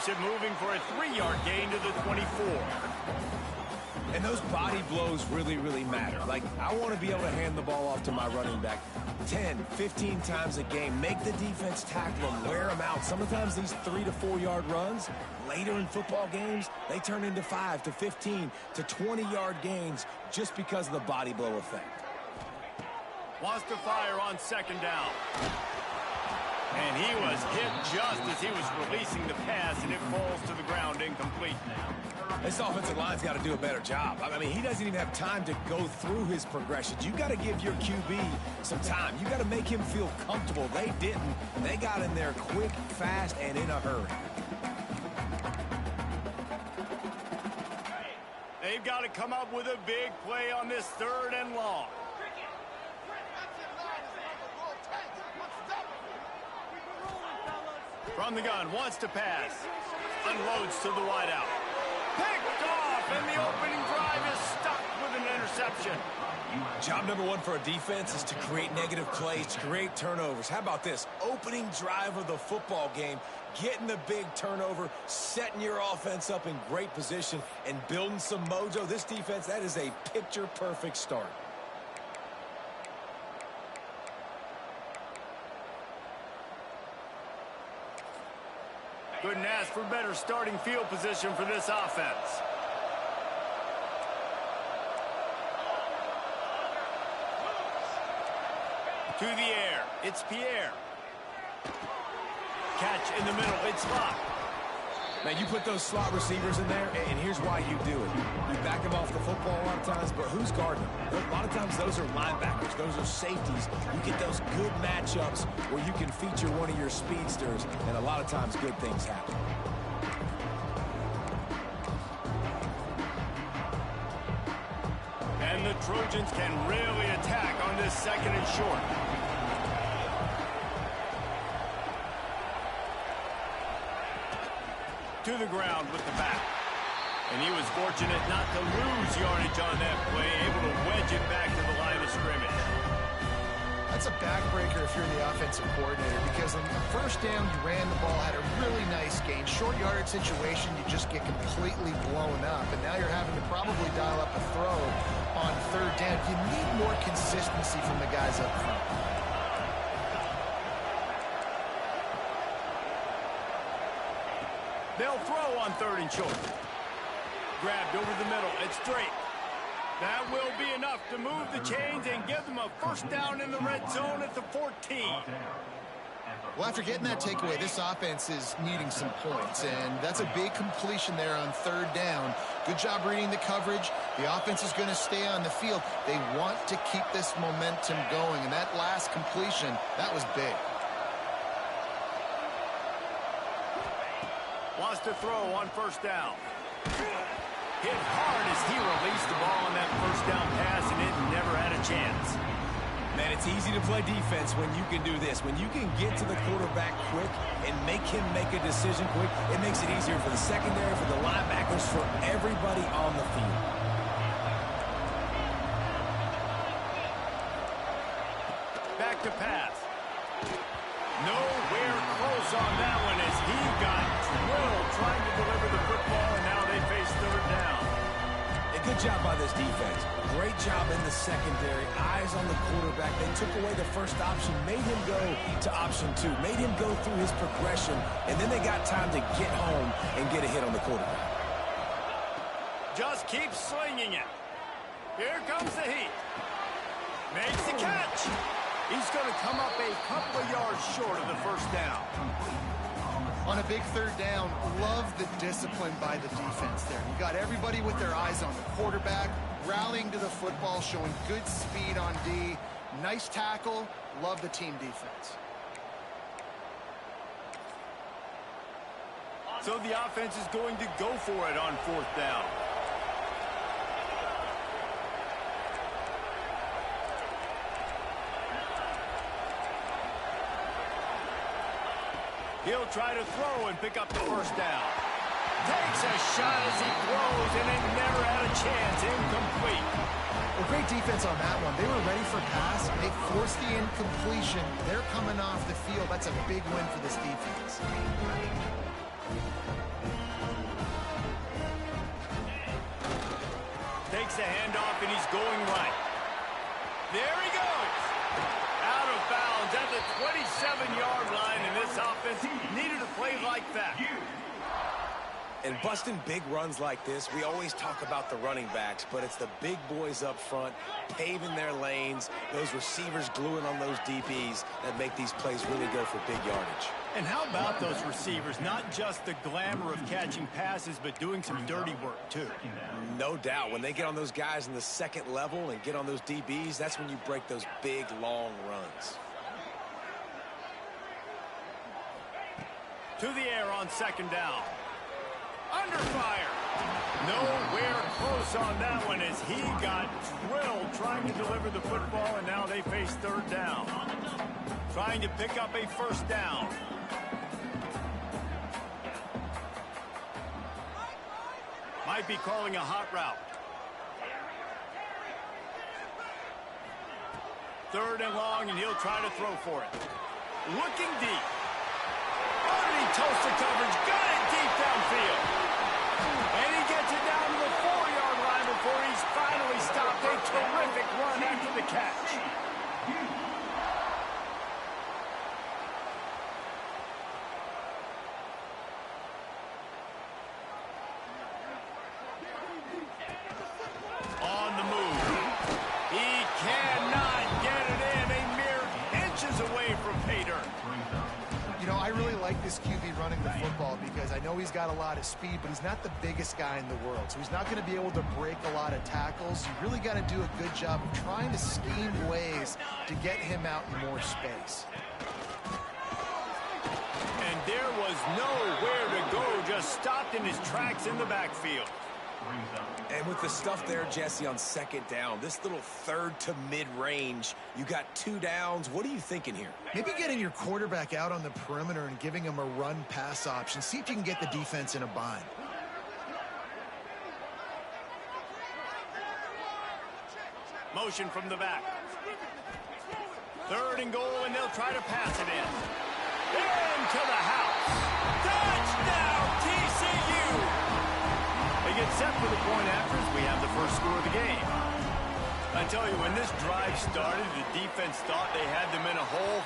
keeps it moving for a 3-yard gain to the 24. And those body blows really, really matter. Like, I want to be able to hand the ball off to my running back 10, 15 times a game. Make the defense tackle them, wear them out. Sometimes these 3 to 4 yard runs, later in football games, they turn into 5 to 15 to 20-yard gains just because of the body blow effect. Wants to fire on second down. And he was hit just as he was releasing the pass, and it falls to the ground incomplete. This offensive line's got to do a better job. I mean, he doesn't even have time to go through his progressions. You got to give your QB some time. You got to make him feel comfortable. They didn't. They got in there quick, fast, and in a hurry. They've got to come up with a big play on this 3rd and long. From the gun, wants to pass. Unloads to the wideout. Picked off, and the opening drive is stuck with an interception. Job number 1 for a defense is to create negative plays, to create turnovers. How about this? Opening drive of the football game, getting the big turnover, setting your offense up in great position, and building some mojo. This defense, that is a picture-perfect start. Couldn't ask for better starting field position for this offense. To the air, it's Pierre. Catch in the middle, it's Slot. Man, you put those slot receivers in there, and here's why you do it. You back them off the football a lot of times, but who's guarding them? A lot of times those are linebackers. Those are safeties. You get those good matchups where you can feature one of your speedsters, and a lot of times good things happen. And the Trojans can really attack on this 2nd and short. To the ground with the back. And he was fortunate not to lose yardage on that play, able to wedge it back to the line of scrimmage. That's a backbreaker if you're the offensive coordinator, because on the 1st down, you ran the ball, had a really nice gain. Short yardage situation, you just get completely blown up, and now you're having to probably dial up a throw on 3rd down. You need more consistency from the guys up front. They'll throw on 3rd and short. Grabbed over the middle. It's Drake. That will be enough to move the chains and give them a 1st down in the red zone at the 14. Well, after getting that takeaway, this offense is needing some points, and that's a big completion there on 3rd down. Good job reading the coverage. The offense is going to stay on the field. They want to keep this momentum going, and that last completion, that was big. Wants to throw on 1st down. Hit hard as he released the ball on that 1st down pass, and it never had a chance. Man, it's easy to play defense when you can do this. When you can get to the quarterback quick and make him make a decision quick, it makes it easier for the secondary, for the linebackers, for everybody on the field. Back to pass. Nowhere close on that one as he got drilled trying to deliver the football, and now they face 3rd down. A good job by this defense. Great job in the secondary. Eyes on the quarterback. They took away the 1st option, made him go to option 2, made him go through his progression, and then they got time to get home and get a hit on the quarterback. Just keep slinging it. Here comes the heat. Makes the catch. He's going to come up a couple of yards short of the 1st down. On a big 3rd down, love the discipline by the defense there. You got everybody with their eyes on the quarterback, rallying to the football, showing good speed on D. Nice tackle. Love the team defense. So the offense is going to go for it on 4th down. He'll try to throw and pick up the 1st down. Takes a shot as he throws, and it never had a chance. Incomplete. Well, great defense on that one. They were ready for pass. They forced the incompletion. They're coming off the field. That's a big win for this defense. Takes the handoff, and he's going right. There he goes. Out of bounds at the 27-yard line, and this offense needed a play like that. And busting big runs like this, we always talk about the running backs, but it's the big boys up front, paving their lanes, those receivers gluing on those DBs that make these plays really go for big yardage. And how about those receivers? Not just the glamour of catching passes, but doing some dirty work, too. No doubt. When they get on those guys in the second level and get on those DBs, that's when you break those big, long runs. To the air on second down. Under fire. Nowhere close on that one as he got drilled trying to deliver the football, and now they face third down. Trying to pick up a first down. Might be calling a hot route. Third and long, and he'll try to throw for it. Looking deep. Underneath toasted coverage. Got it deep downfield. And he gets it down to the 4-yard line before he's finally stopped. A terrific run after the catch. On the move. He cannot get it in. A mere inches away from pay dirt. You know, I really like this QB running the football because I know he's got a lot of speed, but he's not the biggest guy in the world. So he's not going to be able to break a lot of tackles. You really got to do a good job of trying to scheme ways to get him out in more space. And there was nowhere to go, just stopped in his tracks in the backfield. And with the stuff there, Jesse, on second down, this little third to mid-range, you got 2 downs. What are you thinking here? Maybe getting your quarterback out on the perimeter and giving him a run-pass option. See if you can get the defense in a bind. Motion from the back. Third and goal, and they'll try to pass it in. Into the house. Touchdown, TCU! They get set for the point after as we have the first score of the game. I tell you, when this drive started, the defense thought they had them in a hole.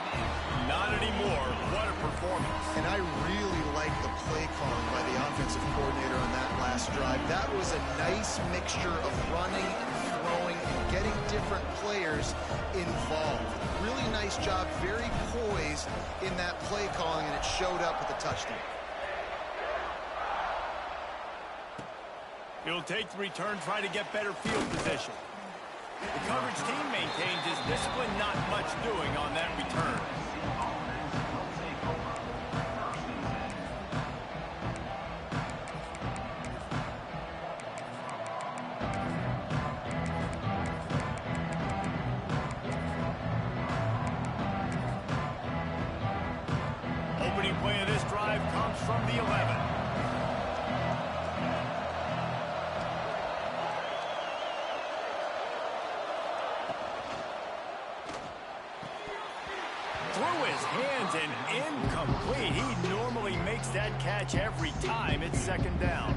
Not anymore. What a performance. And I really like the play calling by the offensive coordinator on that last drive. That was a nice mixture of running and throwing and getting different players involved. Really nice job, very poised in that play calling, and it showed up with a touchdown. He'll take the return, try to get better field position. The coverage team maintains his discipline, not much doing on that return. Opening play of this drive comes from the 11. Through his hands and incomplete. He normally makes that catch every time. It's second down.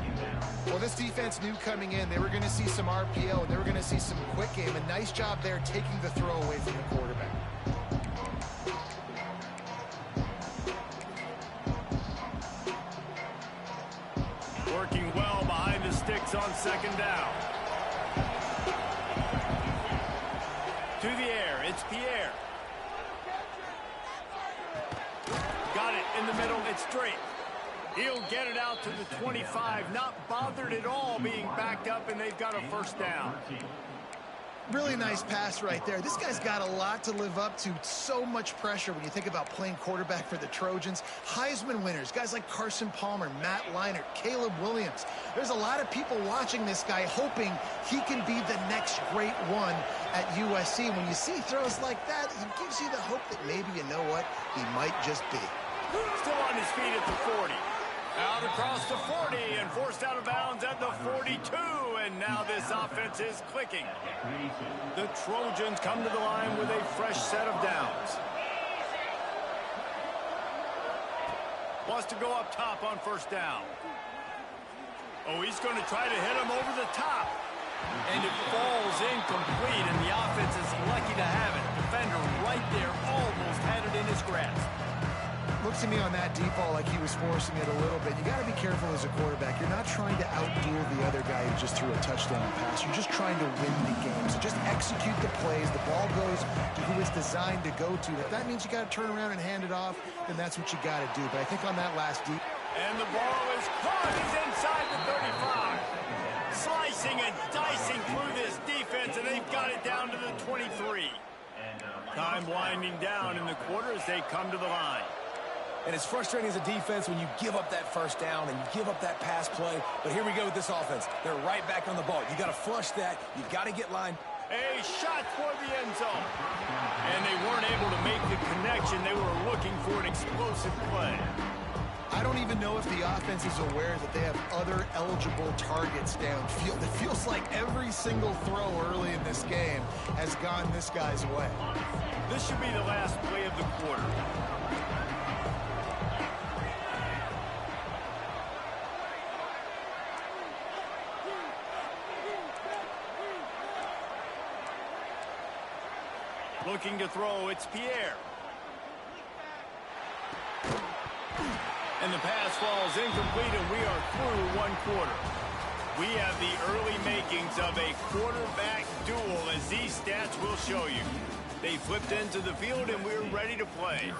Well, this defense knew coming in they were going to see some RPO, and they were going to see some quick game. A nice job there taking the throw away from the quarterback. Working well behind the sticks on second down. To the air, it's Pierre. Got it in the middle, it's straight. He'll get it out to the 25, not bothered at all being backed up, and they've got a first down. Really nice pass right there. This guy's got a lot to live up to. So much pressure when you think about playing quarterback for the Trojans. Heisman winners, guys like Carson Palmer, Matt Leinart, Caleb Williams. There's a lot of people watching this guy hoping he can be the next great one at USC. When you see throws like that, it gives you the hope that maybe, you know what, he might just be. Still on his feet at the 40. Out across the 40 and forced out of bounds at the 42. And now this offense is clicking. The Trojans come to the line with a fresh set of downs. Wants to go up top on first down. Oh, he's going to try to hit him over the top. And it falls incomplete, and the offense is lucky to have it. Defender right there almost had it in his grasp. Looks to me on that deep ball like he was forcing it a little bit. You got to be careful as a quarterback. You're not trying to outduel the other guy who just threw a touchdown pass. You're just trying to win the game. So just execute the plays. The ball goes to who it's designed to go to. If that means you got to turn around and hand it off, then that's what you got to do. But I think on that last deep... And the ball is caught. He's inside the 35. Slicing and dicing through this defense, and they've got it down to the 23. Time winding down in the quarter as they come to the line. And it's frustrating as a defense when you give up that first down and you give up that pass play. But here we go with this offense. They're right back on the ball. You got to flush that. You got to get lined. A shot toward the end zone. And they weren't able to make the connection. They were looking for an explosive play. I don't even know if the offense is aware that they have other eligible targets downfield. It feels like every single throw early in this game has gone this guy's way. This should be the last play of the quarter. Looking to throw, it's Pierre. And the pass falls incomplete, and we are through one quarter. We have the early makings of a quarterback duel, as these stats will show you. They flipped into the field, and we're ready to play.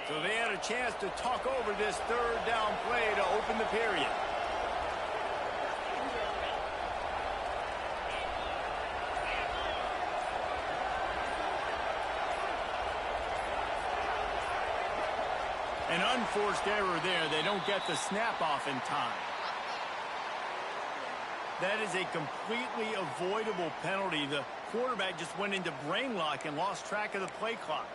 So they had a chance to talk over this third down play to open the period. An unforced error there. They don't get the snap off in time. That is a completely avoidable penalty. The quarterback just went into brain lock and lost track of the play clock.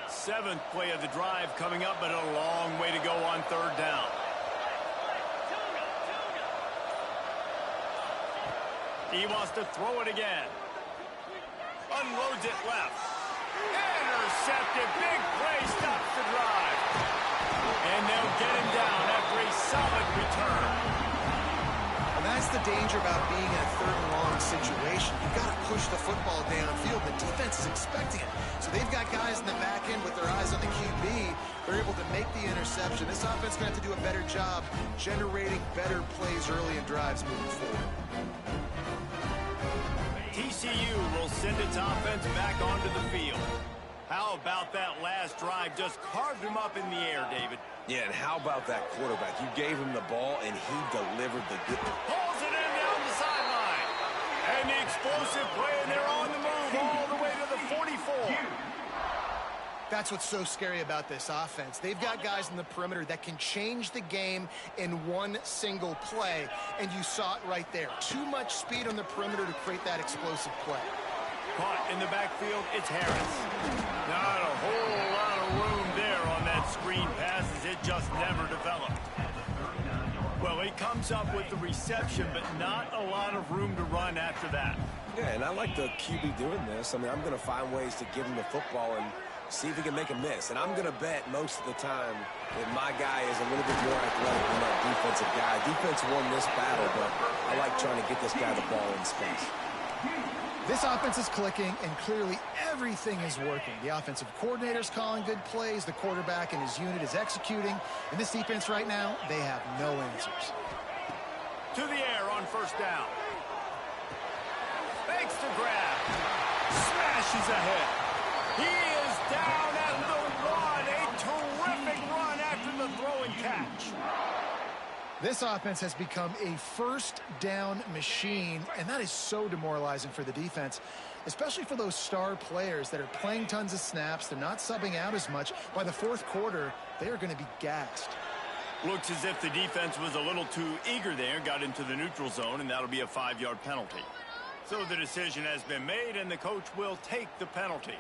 Seventh play of the drive coming up, but a long way to go on third down. He wants to throw it again. Unloads it left. Intercepted. Big play stops the drive. And they'll get him down after a solid return. And that's the danger about being in a third and long situation. You've got to push the football downfield. The defense is expecting it. So they've got guys in the back end with their eyes on the QB. They're able to make the interception. This offense is going to have to do a better job generating better plays early in drives moving forward. TCU will send its offense back onto the field. How about that last drive? Just carved him up in the air, David. Yeah, and how about that quarterback? You gave him the ball, and he delivered the good. Pulls it in down the sideline. And the explosive play, and they're on the move all the way to the 44. That's what's so scary about this offense. They've got guys in the perimeter that can change the game in one single play, and you saw it right there. Too much speed on the perimeter to create that explosive play. Caught in the backfield, it's Harris. Not a whole lot of room there on that screen pass, as it just never developed. Well, he comes up with the reception, but not a lot of room to run after that. Yeah, and I like the QB doing this. I mean, I'm going to find ways to give him the football and see if he can make a miss. And I'm going to bet most of the time that my guy is a little bit more athletic than that defensive guy. Defense won this battle, but I like trying to get this guy the ball in space. This offense is clicking, and clearly everything is working. The offensive coordinator's calling good plays. The quarterback and his unit is executing. And this defense right now, they have no answers. To the air on first down. Fakes the grab. Smashes ahead. He is down at the one. A terrific run after the throw and catch. This offense has become a first down machine, and that is so demoralizing for the defense, especially for those star players that are playing tons of snaps. They're not subbing out as much. By the fourth quarter, they are going to be gassed. Looks as if the defense was a little too eager there, got into the neutral zone, and that'll be a 5-yard penalty. So the decision has been made, and the coach will take the penalty.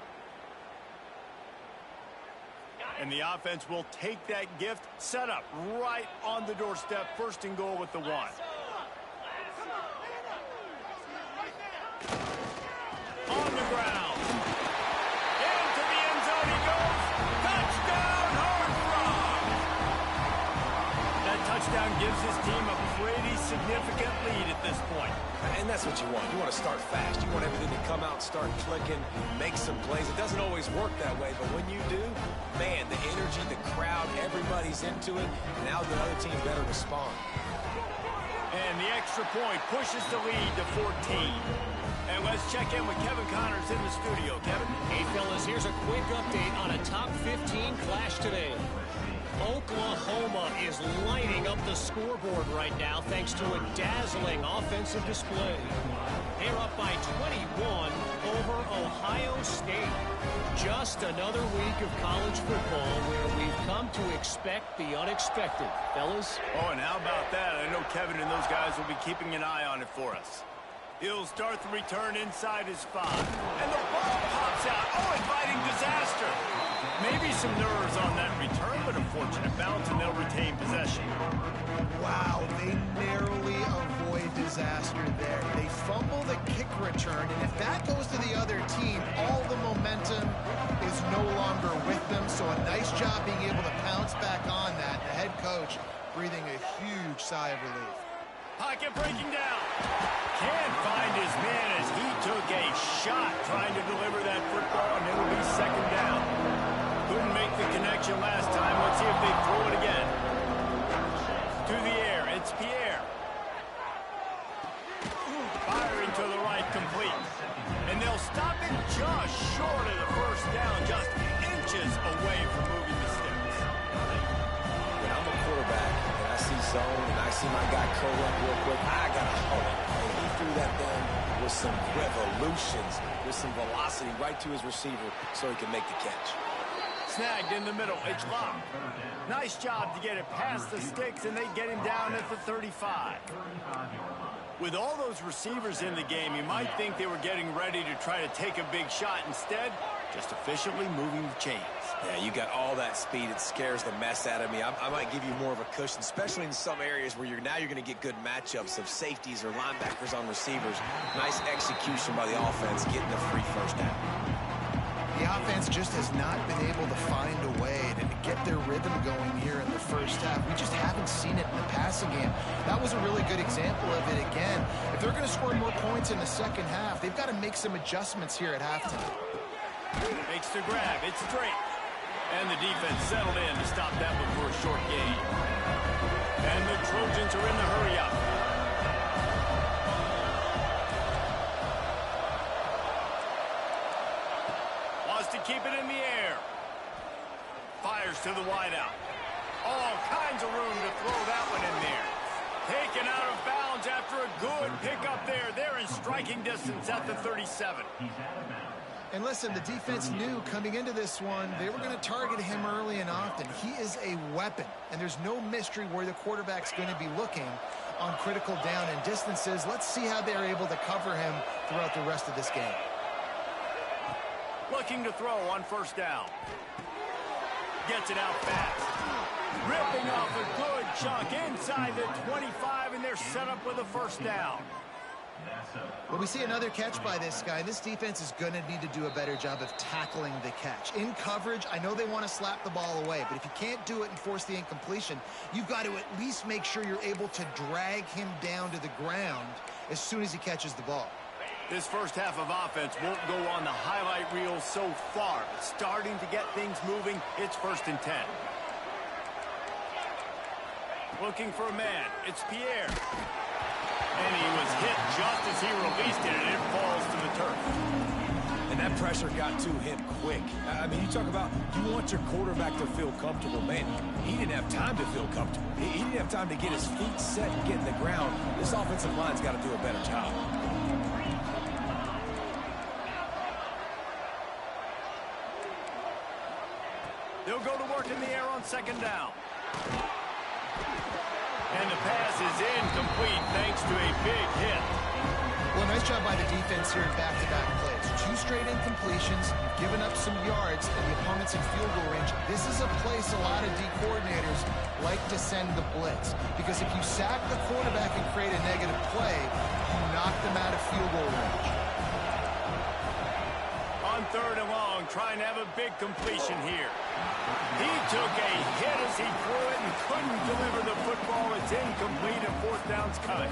And the offense will take that gift, set up right on the doorstep, first and goal with the 1. On the ground. Into the end zone he goes. Touchdown, Hard Rock! That touchdown gives his team a pretty significant lead at this point. And that's what you want. You want to start fast. You want everything to come out, start clicking, make some plays. It doesn't always work that way, but when you do, man, the energy, the crowd, everybody's into it. Now the other team better respond. And the extra point pushes the lead to 14. And let's check in with Kevin Connors in the studio. Kevin? Hey, fellas, here's a quick update on a top 15 clash today. Oklahoma is lighting up the scoreboard right now thanks to a dazzling offensive display. They're up by 21 over Ohio State. Just another week of college football where we've come to expect the unexpected. Fellas? Oh, and how about that? I know Kevin and those guys will be keeping an eye on it for us. He'll start the return inside his 5. And the ball pops out. Oh, inviting disaster. Maybe some nerves on that return, but a fortunate bounce, and they'll retain possession. Wow, they narrowly avoid disaster there. They fumble the kick return, and if that goes to the other team, all the momentum is no longer with them. So a nice job being able to pounce back on that. The head coach breathing a huge sigh of relief. Pocket breaking down. Can't find his man as he took a shot trying to deliver that football, and it'll be second down. Couldn't make the connection last time. Let's see if they throw it again. To the air, it's Pierre. Firing to the right, complete. And they'll stop it just short of the first down, just inches away from moving the sticks. When I'm a quarterback and I see zone and I see my guy curl up real quick, I got to hold it. And he threw that thing with some revolutions, with some velocity right to his receiver so he can make the catch. Snagged in the middle. It's locked. Nice job to get it past the sticks, and they get him down at the 35. With all those receivers in the game, you might think they were getting ready to try to take a big shot. Instead, just efficiently moving the chains. Yeah, you got all that speed. It scares the mess out of me. I might give you more of a cushion, especially in some areas where you're going to get good matchups of safeties or linebackers on receivers. Nice execution by the offense, getting a free first down. The offense just has not been able to find a way to get their rhythm going here in the first half. We just haven't seen it in the passing game. That was a really good example of it again. If they're going to score more points in the second half, they've got to make some adjustments here at halftime. Makes the grab. It's straight. And the defense settled in to stop that one for a short gain. And the Trojans are in the hurry-up. To keep it in the air. Fires to the wideout. All kinds of room to throw that one in there. Taken out of bounds after a good pickup there. They're in striking distance at the 37. And listen, the defense knew coming into this one, they were going to target him early and often. He is a weapon, and there's no mystery where the quarterback's going to be looking on critical down and distances. Let's see how they're able to cover him throughout the rest of this game. Looking to throw on first down. Gets it out fast. Ripping off a good chunk inside the 25, and they're set up with a first down. Well, we see another catch by this guy. This defense is going to need to do a better job of tackling the catch. In coverage, I know they want to slap the ball away, but if you can't do it and force the incompletion, you've got to at least make sure you're able to drag him down to the ground as soon as he catches the ball. This first half of offense won't go on the highlight reel so far, but starting to get things moving. It's 1st and 10. Looking for a man. It's Pierre. And he was hit just as he released it, and it falls to the turf. And that pressure got to him quick. I mean, you talk about you want your quarterback to feel comfortable. Man, he didn't have time to feel comfortable. He didn't have time to get his feet set and get in the ground. This offensive line's got to do a better job. They'll go to work in the air on second down. And the pass is incomplete thanks to a big hit. Well, nice job by the defense here in back-to-back plays. 2 straight incompletions, giving up some yards, and the opponent's in field goal range. This is a place a lot of D coordinators like to send the blitz, because if you sack the quarterback and create a negative play, you knock them out of field goal range. On 3rd and long, trying to have a big completion here. He took a hit as he threw it and couldn't deliver the football. It's incomplete and 4th down's coming.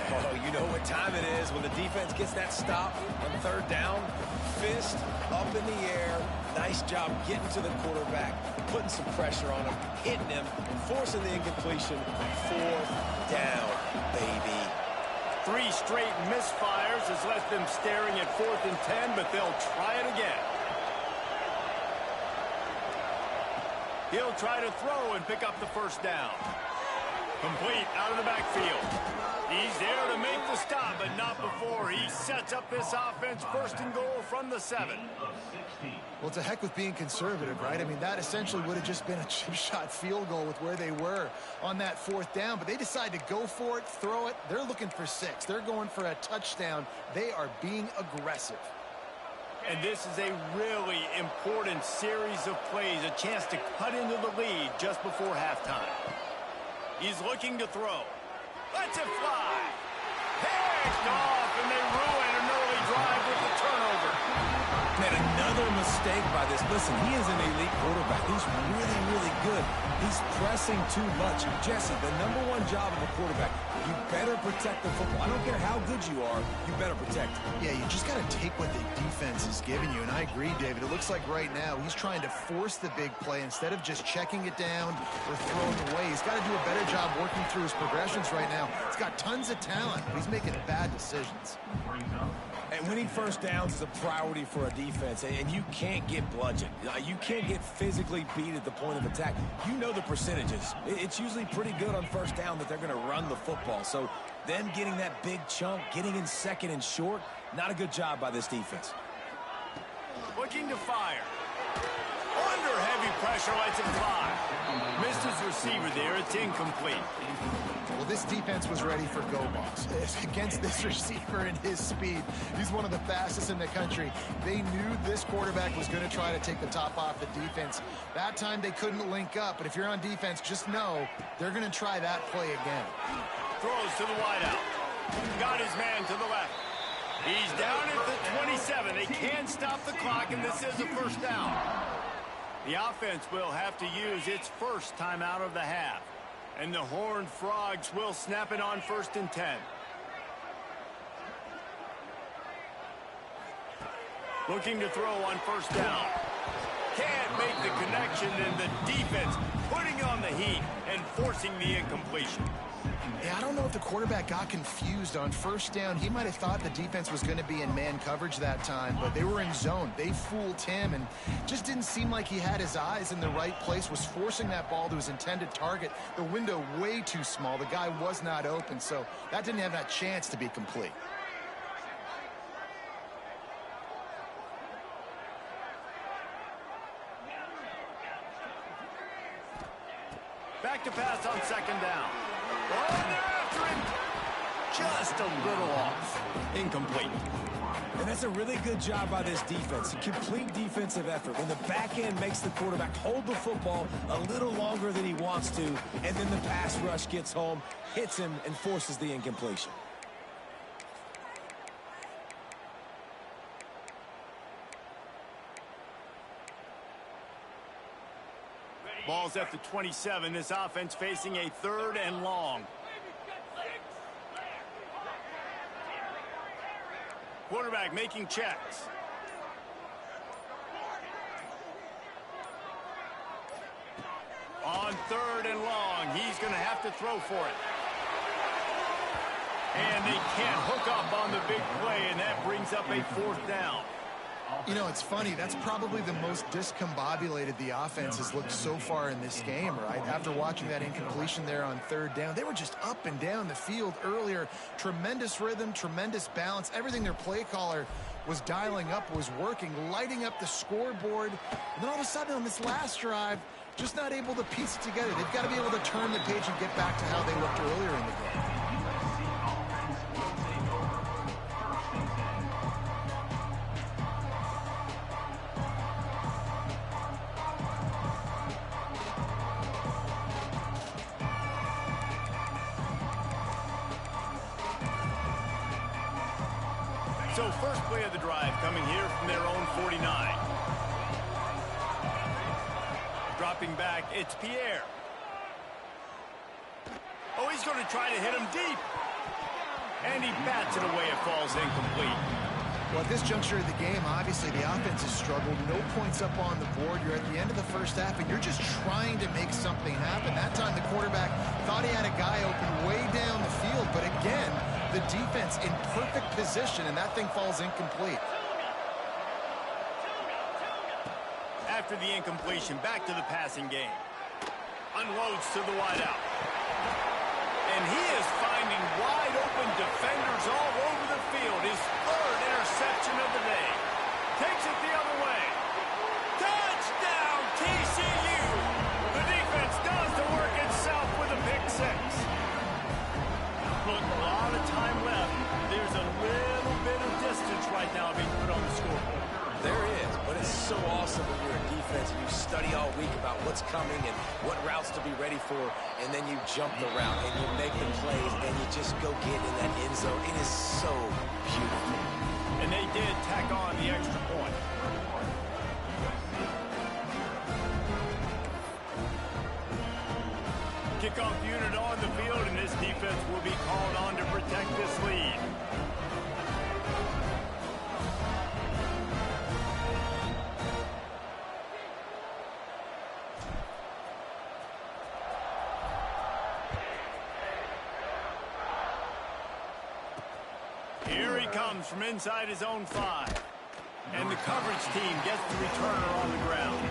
Oh, you know what time it is when the defense gets that stop on 3rd down. Fist up in the air. Nice job getting to the quarterback, putting some pressure on him, hitting him, forcing the incompletion. 4th down, baby. 3 straight misfires has left them staring at 4th and 10, but they'll try it again. He'll try to throw and pick up the 1st down. Complete out of the backfield. He's there to make the stop, but not before he sets up this offense 1st and goal from the 7. Well, to heck with being conservative, right? I mean, that essentially would have just been a chip-shot field goal with where they were on that 4th down, but they decide to go for it, throw it. They're looking for 6. They're going for a touchdown. They are being aggressive. And this is a really important series of plays, a chance to cut into the lead just before halftime. He's looking to throw. Lets it fly. Picked off, and they ruin an early drive with the turnover. Man, another mistake by this. Listen, he is an elite quarterback. He's really, really good. He's pressing too much. Jesse, the #1 job of a quarterback, you better protect the football. I don't care how good you are, you better protect it. Yeah, you just got to take what the defense is giving you, and I agree, David. It looks like right now he's trying to force the big play instead of just checking it down or throwing away. He's got to do a better job working through his progressions right now. He's got tons of talent, but he's making bad decisions. And winning 1st downs is a priority for a defense, and you can't get bludgeoned. You can't get physically beat at the point of attack. You know the percentages. It's usually pretty good on 1st down that they're going to run the football. So them getting that big chunk, getting in 2nd and short, not a good job by this defense. Looking to fire. Under heavy pressure, lets it fly. Missed his receiver there. It's incomplete. Well, this defense was ready for go balls. Against this receiver and his speed, he's one of the fastest in the country. They knew this quarterback was going to try to take the top off the defense. That time they couldn't link up, but if you're on defense, just know they're going to try that play again. Throws to the wideout. Got his man to the left. He's down at the 27. They can't stop the clock, and this is a 1st down. The offense will have to use its 1st timeout of the half. And the Horned Frogs will snap it on 1st and 10. Looking to throw on 1st down. Can't make the connection, and the defense putting on the heat and forcing the incompletion. Yeah, I don't know if the quarterback got confused on 1st down. He might have thought the defense was going to be in man coverage that time, but they were in zone. They fooled him, and just didn't seem like he had his eyes in the right place, was forcing that ball to his intended target. The window way too small. The guy was not open, so that didn't have that chance to be complete. Back to pass on 2nd down. Oh, they're after him. Just a little off. Incomplete. And that's a really good job by this defense. A complete defensive effort. When the back end makes the quarterback hold the football a little longer than he wants to, and then the pass rush gets home, hits him, and forces the incompletion. Ball's at the 27. This offense facing a 3rd and long. Quarterback making checks. On 3rd and long, he's going to have to throw for it. And they can't hook up on the big play, and that brings up a 4th down. You know, it's funny. That's probably the most discombobulated the offense has looked so far in this game, right? After watching that incompletion there on 3rd down, they were just up and down the field earlier. Tremendous rhythm, tremendous balance. Everything their play caller was dialing up was working, lighting up the scoreboard. And then all of a sudden on this last drive, just not able to piece it together. They've got to be able to turn the page and get back to how they looked earlier in the game. So first play of the drive coming here from their own 49. Dropping back, it's Pierre. Oh, he's going to try to hit him deep. And he bats it away. It falls incomplete. Well, at this juncture of the game, obviously the offense has struggled. No points up on the board. You're at the end of the first half, and you're just trying to make something happen. That time the quarterback thought he had a guy open way down the field, but again, the defense in perfect position, and that thing falls incomplete. After the incompletion, back to the passing game. Unloads to the wideout. And he is finding wide-open defenders all over the field. His third interception of the day. Takes it the other way. Touchdown, TCU! The defense does the work itself with a pick six. Look, a lot of time left. There's a little bit of distance right now being put on the scoreboard. There is, but it's so awesome when you're a defense and you study all week about what's coming and what routes to be ready for, and then you jump the route and you make the plays and you just go get in that end zone. It is so beautiful. And they did tack on the extra point. Kickoff unit on the field, and this defense will be called on to protect this lead. Here he comes from inside his own 5. And the coverage team gets the returner on the ground.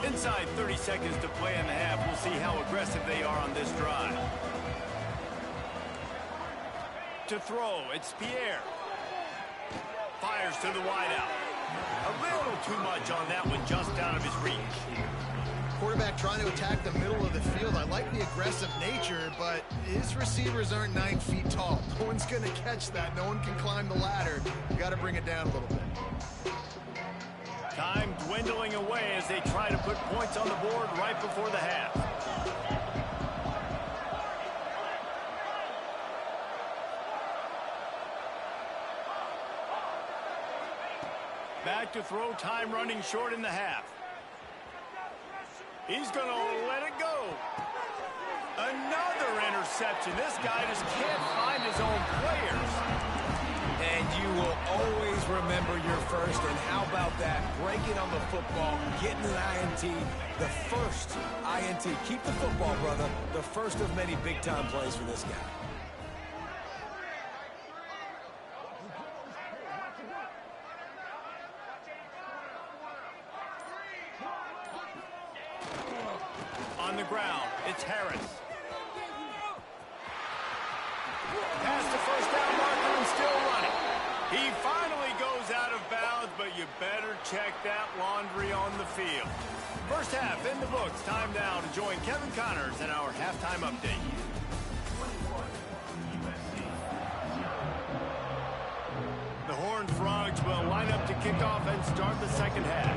Inside 30 seconds to play in the half. We'll see how aggressive they are on this drive. To throw, it's Pierre. Fires to the wideout. A little too much on that one, just out of his reach. Quarterback trying to attack the middle of the field. I like the aggressive nature, but his receivers aren't 9 feet tall. No one's going to catch that. No one can climb the ladder. You got to bring it down a little bit. Time dwindling away as they try to put points on the board right before the half. Back to throw, time running short in the half. He's going to let it go. Another interception. This guy just can't find his own players. And you will always remember your first. And how about that? Breaking on the football, getting an INT, the first INT. Keep the football, brother. The first of many big-time plays for this guy. On the ground, it's Harris. Past the first down marker and still running. He finally goes out of bounds, but you better check that laundry on the field. First half in the books. Time now to join Kevin Connors in our halftime update. The Horned Frogs will line up to kick off and start the second half.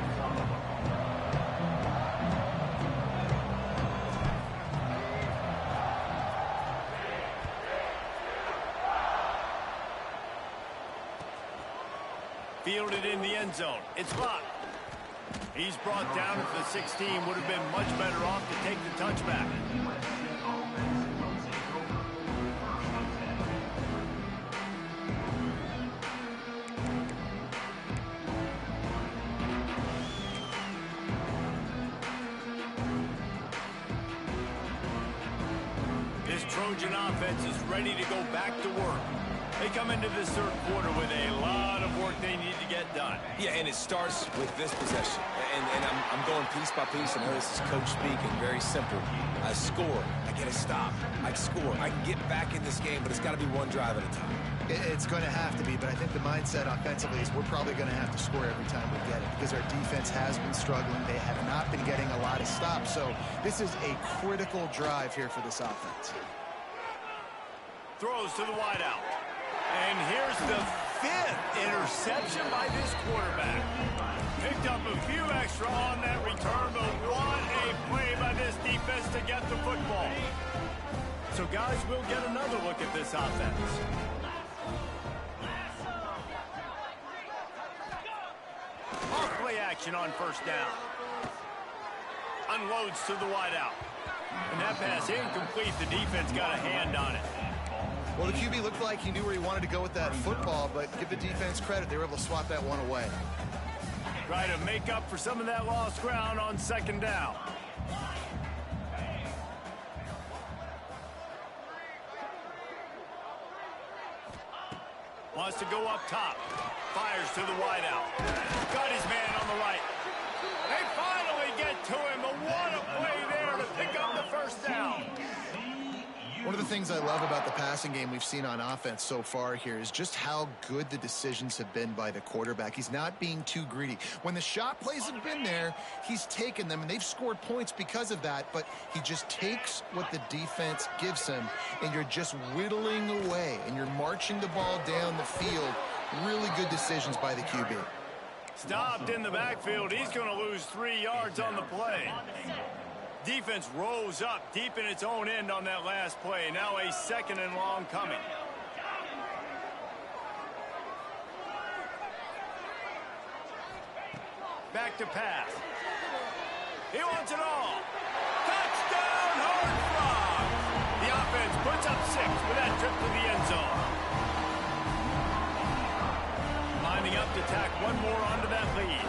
Fielded in the end zone. It's blocked. He's brought down at the 16. Would have been much better off to take the touchback. This Trojan offense is ready to go back to work. They come into this third quarter with a lot of work they need to get done. Yeah, and it starts with this possession. And I'm going piece by piece. I know this is coach speaking, very simple. I score. I get a stop. I score. I can get back in this game, but it's got to be one drive at a time. It's going to have to be, but I think the mindset offensively is we're probably going to have to score every time we get it because our defense has been struggling. They have not been getting a lot of stops. So this is a critical drive here for this offense. Throws to the wideout. And here's the 5th interception by this quarterback. Picked up a few extra on that return, but what a play by this defense to get the football. So, guys, we'll get another look at this offense. Off-play action on first down. Unloads to the wideout. And that pass incomplete. The defense got a hand on it. Well, the QB looked like he knew where he wanted to go with that football, but give the defense credit. They were able to swat that one away. Try to make up for some of that lost ground on second down. Wants to go up top. Fires to the wideout. Got his man on the right. They finally get to him. But what a play there to pick up the first down. One of the things I love about the passing game we've seen on offense so far here is just how good the decisions have been by the quarterback. He's not being too greedy. When the shot plays have been there, he's taken them, and they've scored points because of that, but he just takes what the defense gives him, and you're just whittling away, and you're marching the ball down the field. Really good decisions by the QB. Stopped in the backfield. He's going to lose 3 yards on the play. Defense rose up deep in its own end on that last play. Now a 2nd and long coming. Back to pass. He wants it all. Touchdown, Horned Frogs. The offense puts up 6 with that trip to the end zone. Lining up to tack one more onto that lead.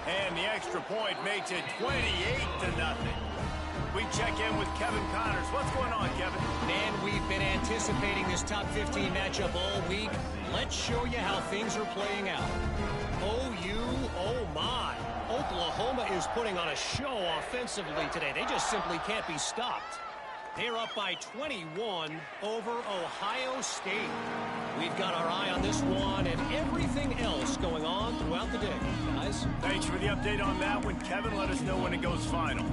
And the extra point makes it 28-0. We check in with Kevin Connors. What's going on, Kevin? Man, we've been anticipating this top 15 matchup all week. Let's show you how things are playing out. Oh my. Oklahoma is putting on a show offensively today. They just simply can't be stopped. They're up by 21 over Ohio State. We've got our eye on this one and everything else going on throughout the day, guys. Thanks for the update on that one, Kevin. Let us know when it goes final.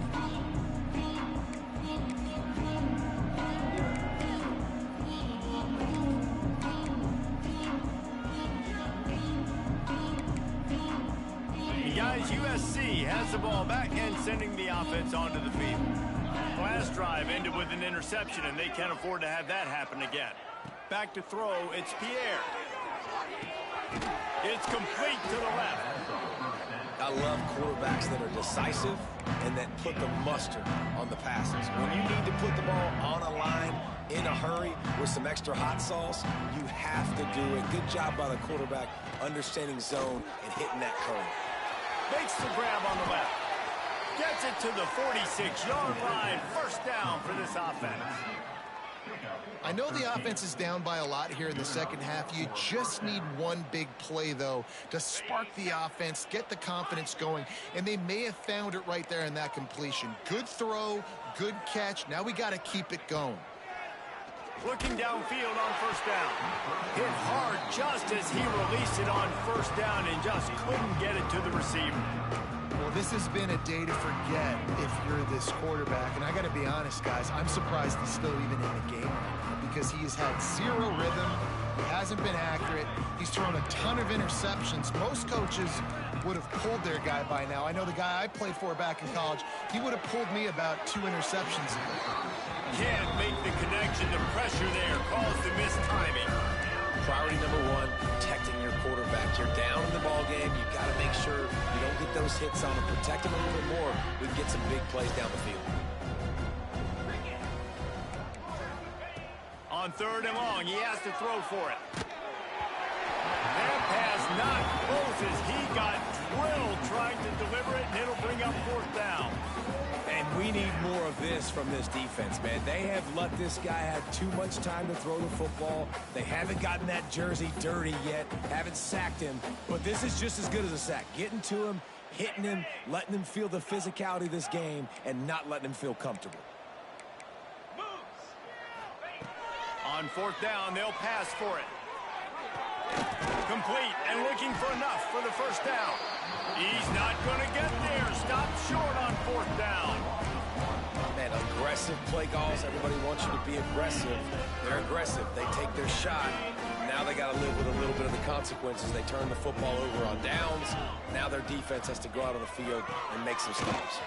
And guys, USC has the ball back and sending the offense onto the field. Last drive ended with an interception, and they can't afford to have that happen again. Back to throw, it's Pierre. It's complete to the left. I love quarterbacks that are decisive and that put the mustard on the passes. When you need to put the ball on a line in a hurry with some extra hot sauce, you have to do it. Good job by the quarterback understanding zone and hitting that curve. Makes the grab on the left. Gets it to the 46-yard line. First down for this offense. I know the offense is down by a lot here in the second half. You just need one big play, though, to spark the offense, get the confidence going, and they may have found it right there in that completion. Good throw, good catch. Now we got to keep it going. Looking downfield on first down. Hit hard just as he released it on first down and just couldn't get it to the receiver. Well, this has been a day to forget if you're this quarterback. And I got to be honest, guys, I'm surprised he's still even in the game right now because he has had zero rhythm. He hasn't been accurate. He's thrown a ton of interceptions. Most coaches would have pulled their guy by now. I know the guy I played for back in college, he would have pulled me about 2 interceptions. Can't make the connection. The pressure there caused the missed timing. Priority number 1, protecting your quarterback. You're down in the ball game. You've got to make sure you don't get those hits on him. Protect him a little bit more. We can get some big plays down the field. On third and long, he has to throw for it. That pass not close as he got drilled trying to deliver it, and it'll bring up fourth down. And we need more of this from this defense, man. They have let this guy have too much time to throw the football. They haven't gotten that jersey dirty yet, haven't sacked him. But this is just as good as a sack. Getting to him, hitting him, letting him feel the physicality of this game, and not letting him feel comfortable. On fourth down, they'll pass for it. Complete and looking for enough for the first down. He's not going to get there. Stopped short on fourth down. Man, aggressive play calls. Everybody wants you to be aggressive. They're aggressive. They take their shot. Now they got to live with a little bit of the consequences. They turn the football over on downs. Now their defense has to go out on the field and make some stops.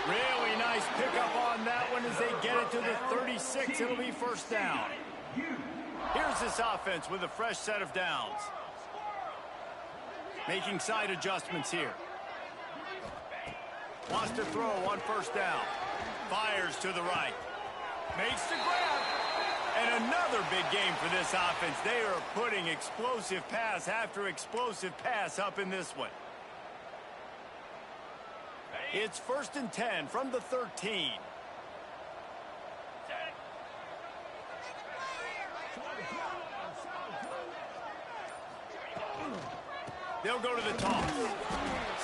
Really nice pickup on that one as they get it to the 36. It'll be first down. Here's this offense with a fresh set of downs. Making side adjustments here. Wants to throw on first down. Fires to the right. Makes the grab. And another big game for this offense. They are putting explosive pass after explosive pass up in this one. It's 1st and 10 from the 13. They'll go to the toss.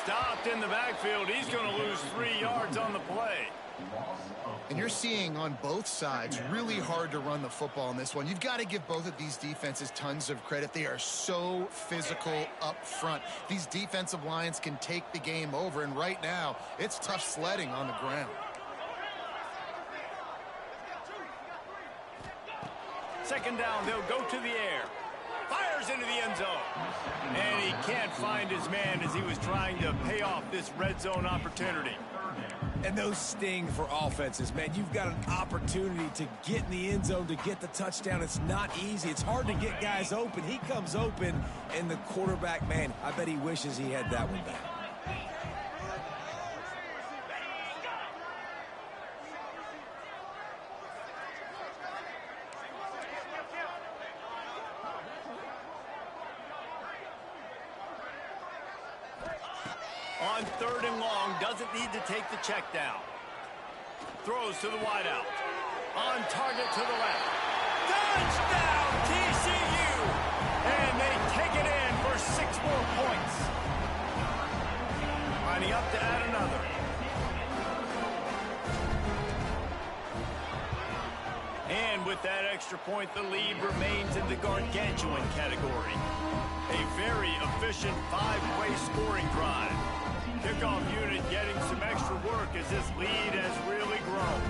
Stopped in the backfield. He's going to lose 3 yards on the play. And you're seeing on both sides really hard to run the football in this one. You've got to give both of these defenses tons of credit. They are so physical up front. These defensive lines can take the game over, and right now it's tough sledding on the ground. Second down, they'll go to the air. Fires into the end zone. And he can't find his man as he was trying to pay off this red zone opportunity. And those sting for offenses, man. You've got an opportunity to get in the end zone, to get the touchdown. It's not easy. It's hard to get guys open. He comes open, and the quarterback, man, I bet he wishes he had that one back. On 3rd and long, doesn't need to take the check down. Throws to the wideout. On target to the left. Touchdown, TCU! And they take it in for 6 more points. Lining up to add another. And with that extra point, the lead remains in the gargantuan category. A very efficient 5-way scoring drive. Kickoff unit getting some extra work as this lead has really grown.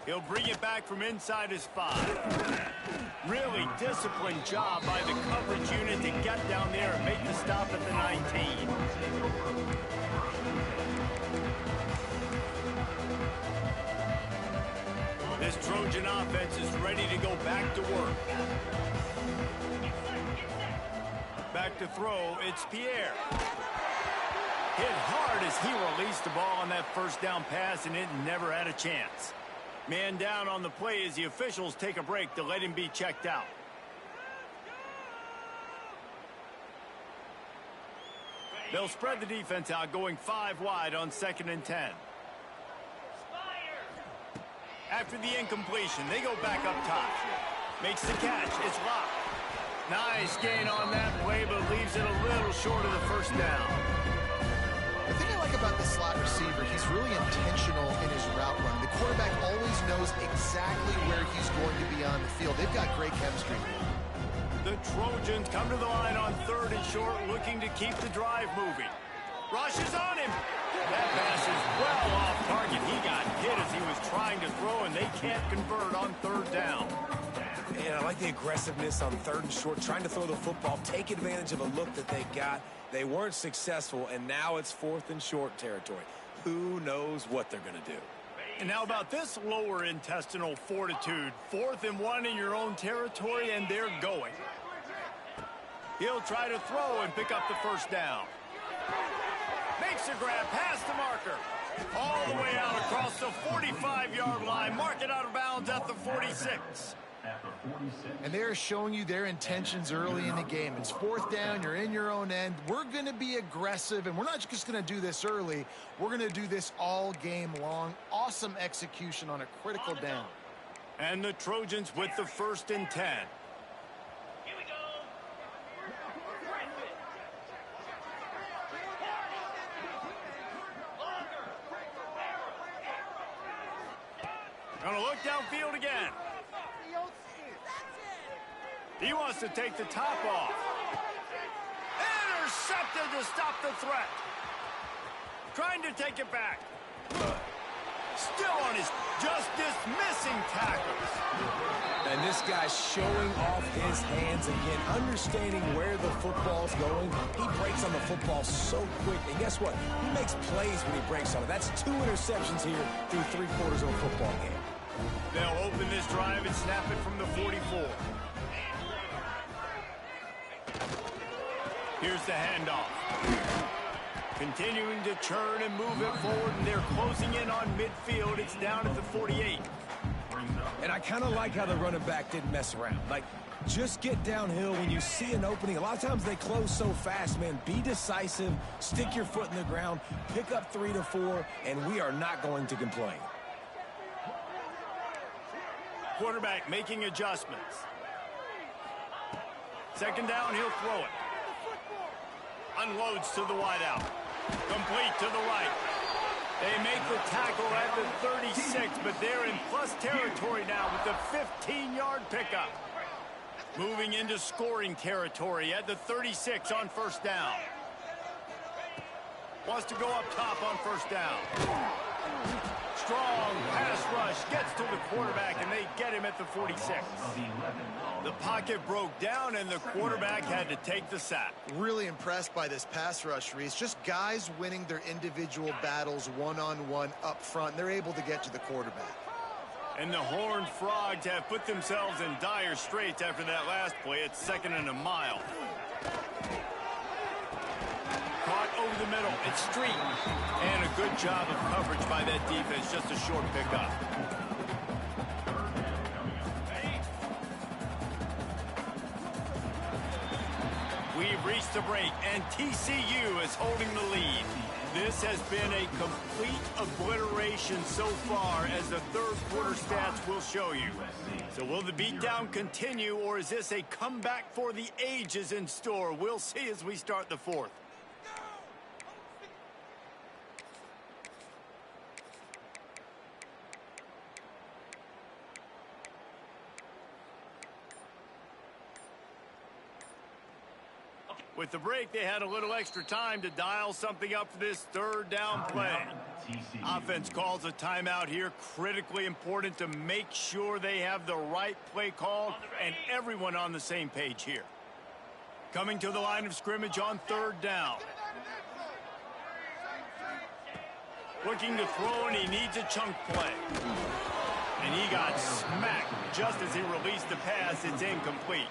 He'll bring it back from inside his 5. Really disciplined job by the coverage unit to get down there and make the stop at the 19. This Trojan offense is ready to go back to work. Back to throw, it's Pierre. Hit hard as he released the ball on that first down pass, and it never had a chance. Man down on the play as the officials take a break to let him be checked out. They'll spread the defense out, going 5 wide on 2nd and 10. After the incompletion, they go back up top. Makes the catch. It's locked. Nice gain on that play, but leaves it a little short of the first down. The thing I like about the slot receiver, he's really intentional in his route run. The quarterback always knows exactly where he's going to be on the field. They've got great chemistry. The Trojans come to the line on 3rd and short, looking to keep the drive moving. Rushes on him. That pass is well off target. He got hit as he was trying to throw, and they can't convert on 3rd down. And I like the aggressiveness on 3rd and short, trying to throw the football, take advantage of a look that they got. They weren't successful, and now it's 4th and short territory. Who knows what they're going to do? And how about this lower intestinal fortitude? 4th and 1 in your own territory, and they're going. He'll try to throw and pick up the first down. Makes a grab past the marker. All the way out across the 45-yard line. Mark it out of bounds at the 46. And they're showing you their intentions early in the game. It's 4th down. You're in your own end. We're going to be aggressive, and we're not just going to do this early. We're going to do this all game long. Awesome execution on a critical down. And the Trojans with the 1st and 10. Gonna look downfield again. He wants to take the top off. Intercepted to stop the threat. Trying to take it back. Still on his just dismissing tackles. And this guy's showing off his hands again, understanding where the football's going. He breaks on the football so quick. And guess what? He makes plays when he breaks on it. That's 2 interceptions here through 3/4 of a football game. They'll open this drive and snap it from the 44. Here's the handoff. Continuing to churn and move it forward, and they're closing in on midfield. It's down at the 48. And I kind of like how the running back didn't mess around. Like, just get downhill when you see an opening. A lot of times they close so fast, man. Be decisive, stick your foot in the ground, pick up 3 to 4, and we are not going to complain. Quarterback making adjustments. Second down, he'll throw it. Unloads to the wideout. Complete to the right. They make the tackle at the 36, but they're in plus territory now with the 15-yard pickup. Moving into scoring territory at the 36 on first down. Wants to go up top on first down. Strong pass rush gets to the quarterback, and they get him at the 46. The pocket broke down, and the quarterback had to take the sack. Really impressed by this pass rush, Reese. Just guys winning their individual battles one-on-one up front. They're able to get to the quarterback. And the Horned Frogs have put themselves in dire straits after that last play. It's 2nd and a mile. Caught over the middle. It's Street. And a good job of coverage by that defense. Just a short pickup. We've reached the break, and TCU is holding the lead. This has been a complete obliteration so far, as the third-quarter stats will show you. So will the beatdown continue, or is this a comeback for the ages in store? We'll see as we start the fourth. With the break, they had a little extra time to dial something up for this third down play. Offense calls a timeout here. Critically important to make sure they have the right play call and everyone on the same page here. Coming to the line of scrimmage on third down. Looking to throw, and he needs a chunk play. And he got smacked just as he released the pass. It's incomplete.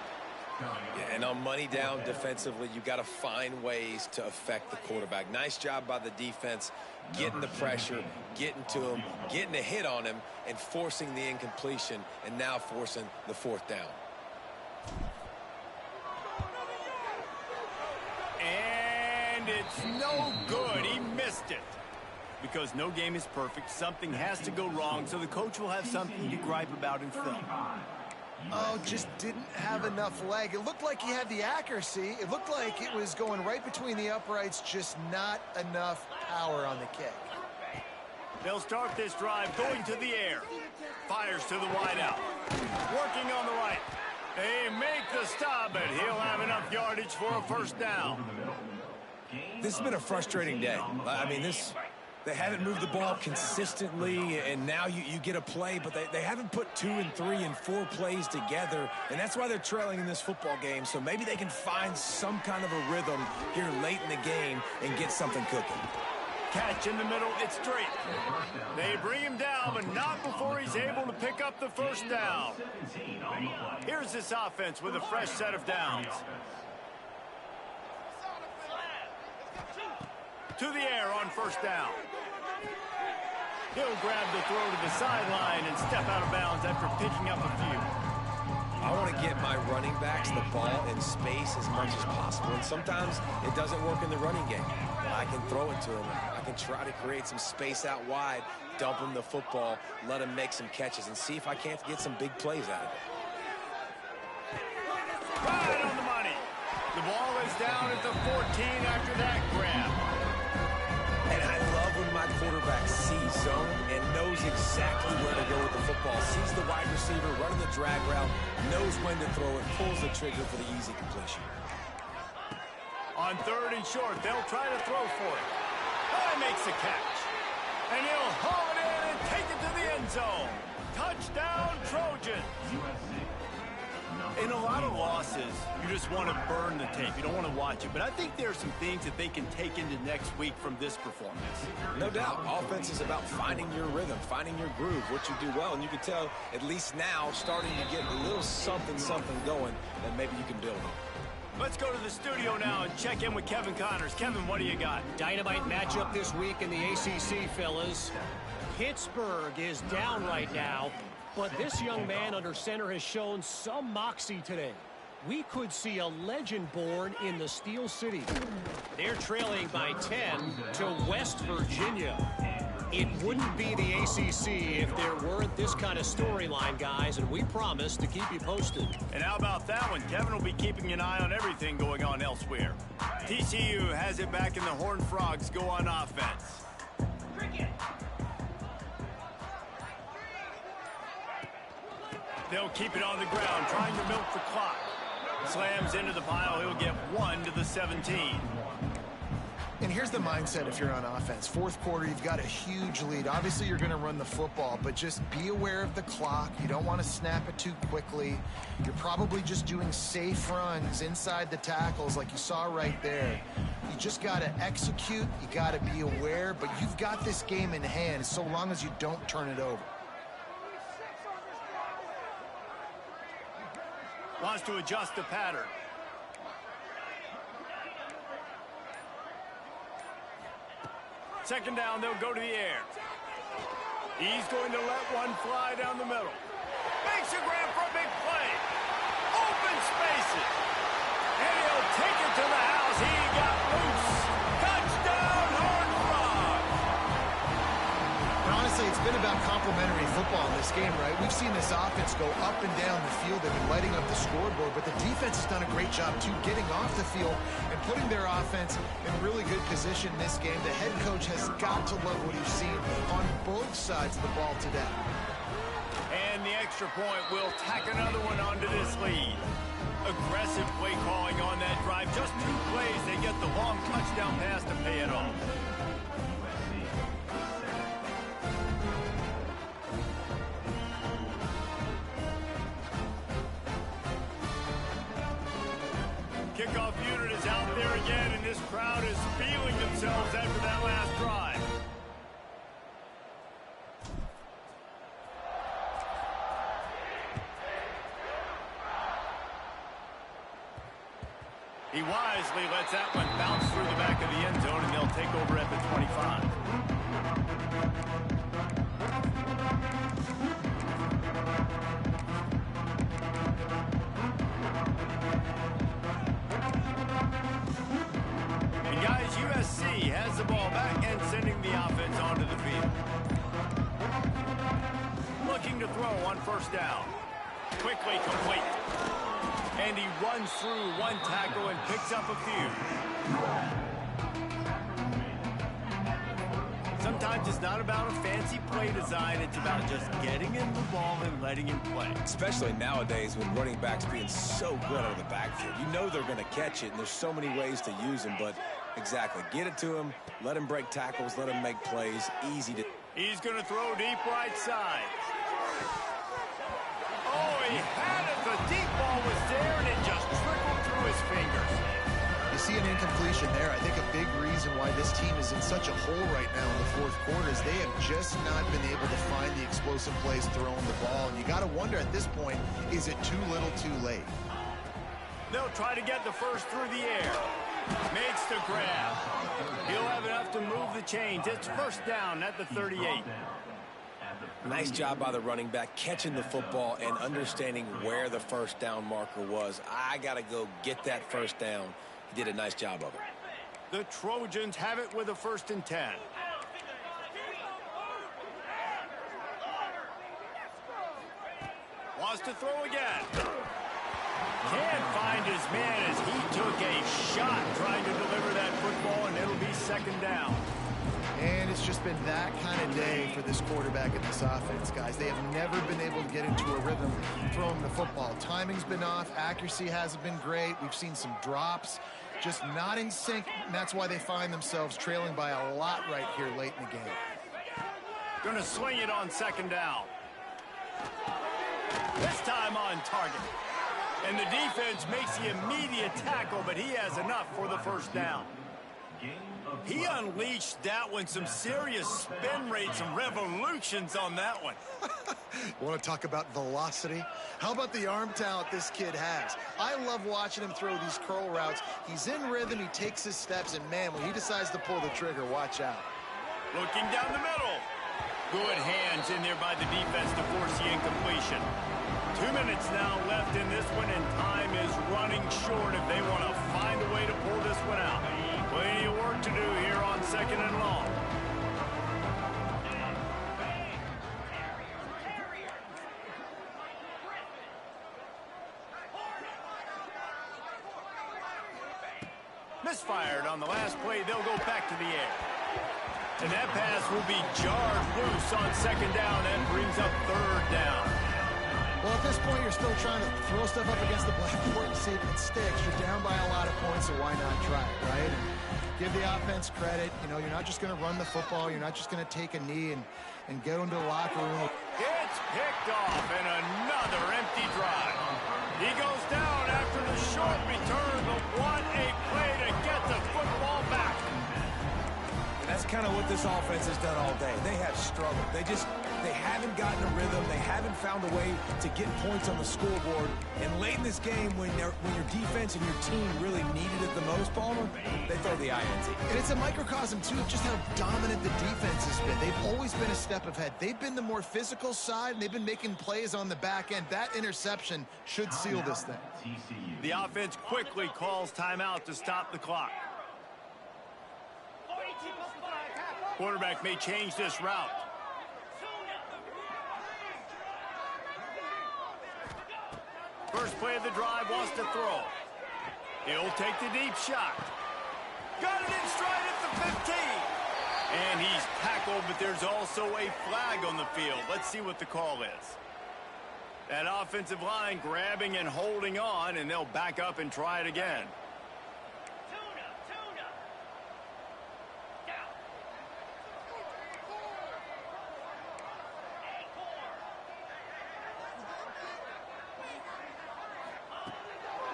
Yeah, and on money down defensively, you got to find ways to affect the quarterback. Nice job by the defense, getting the pressure, getting to him, getting a hit on him, and forcing the incompletion, and now forcing the fourth down. And it's no good. He missed it. Because no game is perfect, something has to go wrong, so the coach will have something to gripe about in film. Oh, just didn't have enough leg. It looked like he had the accuracy. It looked like it was going right between the uprights, just not enough power on the kick. They'll start this drive going to the air. Fires to the wideout. Working on the right. They make the stop, but he'll have enough yardage for a first down. This has been a frustrating day. I mean, they haven't moved the ball consistently, and now you get a play, but they haven't put 2 and 3 and 4 plays together, and that's why they're trailing in this football game. So maybe they can find some kind of a rhythm here late in the game and get something cooking. Catch in the middle, it's straight. They bring him down, but not before he's able to pick up the first down. Here's this offense with a fresh set of downs. To the air on first down. He'll grab the throw to the sideline and step out of bounds after picking up a few. I want to get my running backs the ball in space as much as possible, and sometimes it doesn't work in the running game. But I can throw it to him. I can try to create some space out wide, dump him the football, let him make some catches, and see if I can't get some big plays out of it. Right on the money. The ball is down at the 14 after that grab. And I love when my quarterback sees zone and knows exactly where to go with the football. Sees the wide receiver running the drag route, knows when to throw it, pulls the trigger for the easy completion. On 3rd and short, they'll try to throw for it. Oh, he makes the catch. And he'll haul it in and take it to the end zone. Touchdown, Trojans. In a lot of losses, you just want to burn the tape. You don't want to watch it. But I think there are some things that they can take into next week from this performance. No doubt. Offense is about finding your rhythm, finding your groove, what you do well. And you can tell, at least now, starting to get a little something going that maybe you can build on. Let's go to the studio now and check in with Kevin Connors. Kevin, what do you got? Dynamite matchup this week in the ACC, fellas. Pittsburgh is down right now, but this young man under center has shown some moxie today. We could see a legend born in the Steel City. They're trailing by 10 to West Virginia. It wouldn't be the ACC if there weren't this kind of storyline, guys, and we promise to keep you posted. And how about that one? Kevin will be keeping an eye on everything going on elsewhere. TCU has it back, and the Horned Frogs go on offense. They'll keep it on the ground, trying to milk the clock. Slams into the pile. He'll get 1 to the 17. And here's the mindset if you're on offense. 4th quarter, you've got a huge lead. Obviously, you're going to run the football, but just be aware of the clock. You don't want to snap it too quickly. You're probably just doing safe runs inside the tackles like you saw right there. You just got to execute. You got to be aware, but you've got this game in hand so long as you don't turn it over. Wants to adjust the pattern. Second down, they'll go to the air. He's going to let one fly down the middle. Makes a grab for a big play. Open spaces. And he'll take it to the house. He got loose. Touchdown, Horned Frogs. And honestly, it's been about complementary football in this game, right? We've seen this offense go up and down the field. They've been lighting up the scoreboard, but the defense has done a great job, too, getting off the field and putting their offense in really good position in this game. The head coach has got to love what he's seen on both sides of the ball today. And the extra point will tack another one onto this lead. Aggressive play calling on that drive. Just 2 plays, they get the long touchdown pass to pay it off. Kickoff unit is out there again, and this crowd is feeling themselves after that last drive. He wisely lets that one bounce through the back of the end zone, and they'll take over at the 25. USC has the ball back and sending the offense onto the field. Looking to throw on 1st down. Quickly complete. And he runs through 1 tackle and picks up a few. Sometimes it's not about a fancy play design. It's about just getting him the ball and letting him play. Especially nowadays with running backs being so good out of the backfield. You know they're going to catch it, and there's so many ways to use them, but exactly. Get it to him, let him break tackles, let him make plays. Easy to... He's going to throw deep right side. Oh, he had it. The deep ball was there, and it just trickled through his fingers. You see an incompletion there. I think a big reason why this team is in such a hole right now in the 4th quarter is they have just not been able to find the explosive plays throwing the ball. And you got to wonder at this point, is it too little too late? They'll try to get the first through the air. Makes the grab. He'll have enough to move the chains. It's 1st down at the 38. Nice job by the running back, catching the football and understanding where the 1st down marker was. I got to go get that 1st down. He did a nice job of it. The Trojans have it with a 1st and 10. Wants to throw again. Can't find his man as he took a shot trying to deliver that football, and it'll be 2nd down. And it's just been that kind of day for this quarterback and this offense, guys. They have never been able to get into a rhythm throwing the football. Timing's been off. Accuracy hasn't been great. We've seen some drops, just not in sync, and that's why they find themselves trailing by a lot right here late in the game. Going to swing it on second down. This time on target. And the defense makes the immediate tackle, but he has enough for the first down. He unleashed that one, some serious spin rates, some revolutions on that one. Want to talk about velocity? How about the arm talent this kid has? I love watching him throw these curl routes. He's in rhythm, he takes his steps, and man, when he decides to pull the trigger, watch out. Looking down the middle. Good hands in there by the defense to force the incompletion. 2 minutes now left in this one, and time is running short if they want to find a way to pull this one out. Plenty of work to do here on second and long. Misfired on the last play. They'll go back to the air. And that pass will be jarred loose on second down. That brings up third down. Well, at this point, you're still trying to throw stuff up against the blackboard and see if it sticks. You're down by a lot of points, so why not try it, right? And give the offense credit. You know, you're not just going to run the football. You're not just going to take a knee and go into the locker room. It's picked off, and another empty drive. He goes down after the short return, but what a play to get the football back. That's kind of what this offense has done all day. They have struggled. They haven't gotten a rhythm. They haven't found a way to get points on the scoreboard. And late in this game, when your defense and your team really needed it the most, Palmer, they throw the INT. And it's a microcosm, too, of just how dominant the defense has been. They've always been a step ahead. They've been the more physical side, and they've been making plays on the back end. That interception should seal this thing. The offense quickly calls timeout to stop the clock. Quarterback may change this route. First play of the drive, wants to throw. He'll take the deep shot. Got it in stride at the 15. And he's tackled, but there's also a flag on the field. Let's see what the call is. That offensive line grabbing and holding on, and they'll back up and try it again.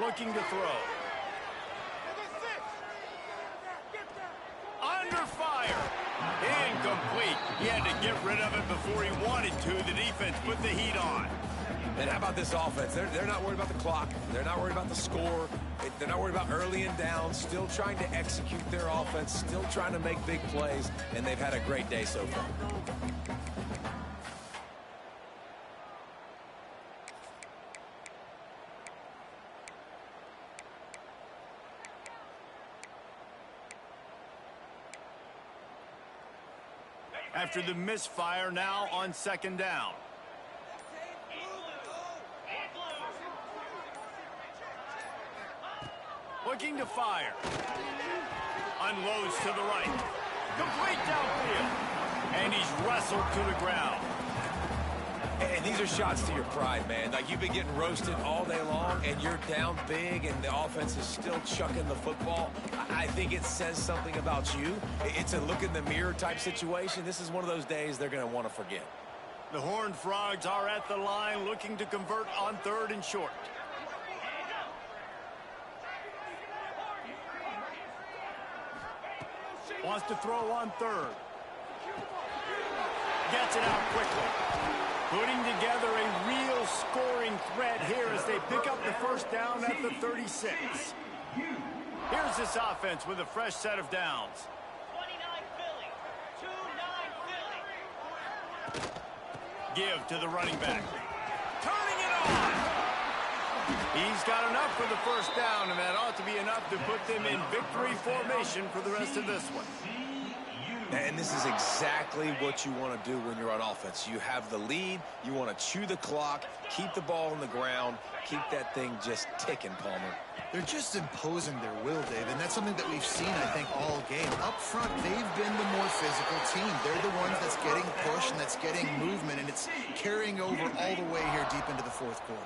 Looking to throw. Under fire. Incomplete. He had to get rid of it before he wanted to. The defense put the heat on. And how about this offense? They're not worried about the clock. They're not worried about the score. They're not worried about early and down. Still trying to execute their offense. Still trying to make big plays. And they've had a great day so far. After the misfire, now on second down. Looking to fire. Unloads to the right. Complete downfield. And he's wrestled to the ground. And these are shots to your pride, man. Like, you've been getting roasted all day long, and you're down big, and the offense is still chucking the football. I think it says something about you. It's a look in the mirror type situation. This is one of those days they're going to want to forget. The Horned Frogs are at the line looking to convert on third and short. Wants to throw on third. Gets it out quickly. Putting together a real scoring threat here as they pick up the first down at the 36. Here's this offense with a fresh set of downs. 29 Philly. 2-9 Philly. Give to the running back. Turning it on. He's got enough for the first down, and that ought to be enough to put them in victory formation for the rest of this one. And this is exactly what you want to do when you're on offense. You have the lead. You want to chew the clock, keep the ball on the ground, keep that thing just ticking, Palmer. They're just imposing their will, Dave, and that's something that we've seen, I think, all game. Up front, they've been the more physical team. They're the ones that's getting pushed and that's getting movement, and it's carrying over all the way here deep into the fourth quarter.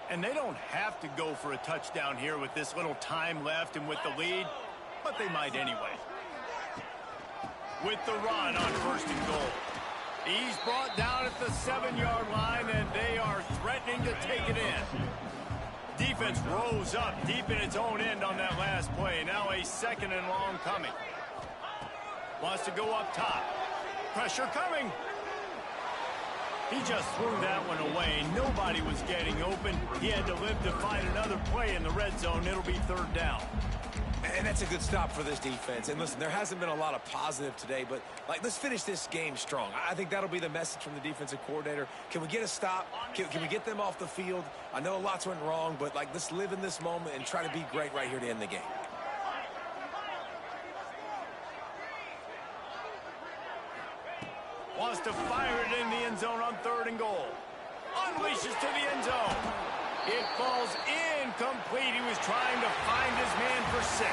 And they don't have to go for a touchdown here with this little time left and with the lead, but they might anyway. With the run on 1st and goal. He's brought down at the 7-yard line, and they are threatening to take it in. Defense rose up deep in its own end on that last play. Now a 2nd and long coming. Wants to go up top. Pressure coming. He just threw that one away. Nobody was getting open. He had to live to find another play in the red zone. It'll be 3rd down. And that's a good stop for this defense. And listen, there hasn't been a lot of positive today, but let's finish this game strong. I think that'll be the message from the defensive coordinator. Can we get a stop? Can we get them off the field? I know lots went wrong, but let's live in this moment and try to be great right here to end the game. Wants to fire it in the end zone on 3rd and goal. Unleashes to the end zone. It falls incomplete. He was trying to find his man for 6.